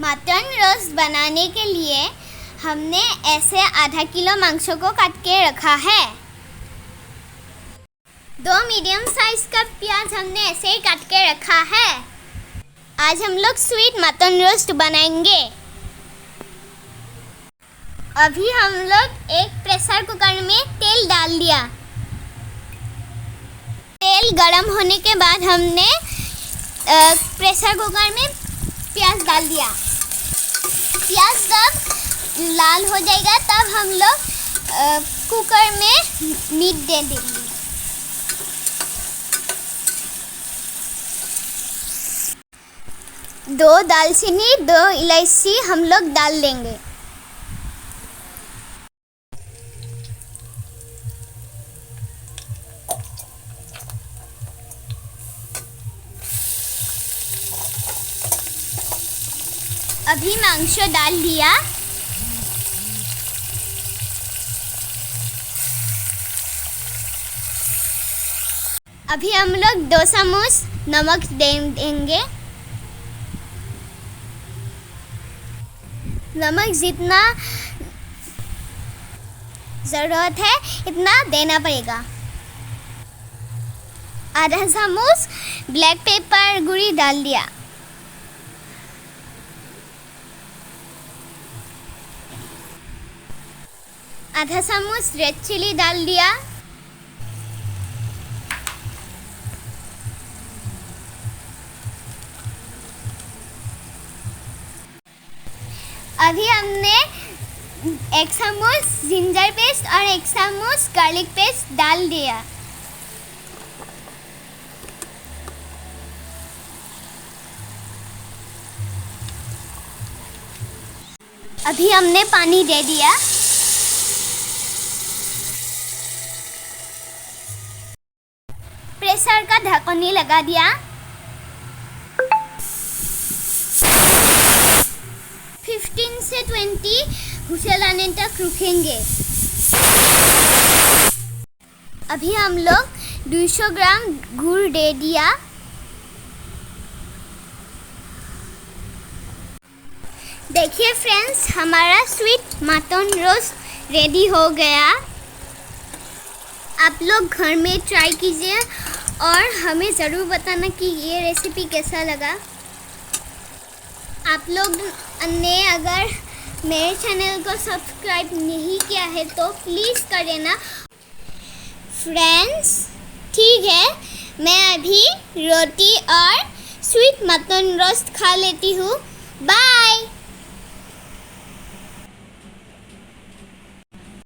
Mutton roast बनाने के लिए हमने ऐसे आधा किलो मांस को काट के रखा है। 2 मीडियम साइज का प्याज हमने ऐसे ही काट के रखा है। आज हम लोग स्वीट मटन रोस्ट बनाएंगे। अभी हम लोग एक प्रेशर कुकर में तेल डाल दिया। तेल गरम होने के बाद हमने प्रेशर कुकर में प्याज डाल दिया। प्याज जब लाल हो जाएगा तब हम लोग कुकर में मीट दे देंगे। दो दालचीनी 2 इलायची हम लोग डाल देंगे। अभी मांस डाल दिया। अभी हम लोग 2 चम्मच नमक देंगे। नमक जितना ज़रूरत है इतना देना पड़ेगा। आधा चम्मच ब्लैक पेपर गुड़ी डाल दिया। आधा चम्मच रेड चिली डाल दिया। अभी हमने 1 चम्मच जिंजर पेस्ट और 1 चम्मच गार्लिक पेस्ट डाल दिया। अभी हमने पानी दे दिया। प्रेशर का ढक्कन लगा दिया। 15 से 20 हुइसल आने तक रुकेंगे। अभी हम लोग 200 ग्राम गुड़ दे दिया। देखिए फ्रेंड्स, हमारा स्वीट मटन रोस्ट रेडी हो गया। आप लोग घर में ट्राई कीजिए और हमें ज़रूर बताना कि ये रेसिपी कैसा लगा। आप लोग ने अगर मेरे चैनल को सब्सक्राइब नहीं किया है तो प्लीज़ कर देना। फ्रेंड्स, ठीक है, मैं अभी रोटी और स्वीट मटन रोस्ट खा लेती हूँ।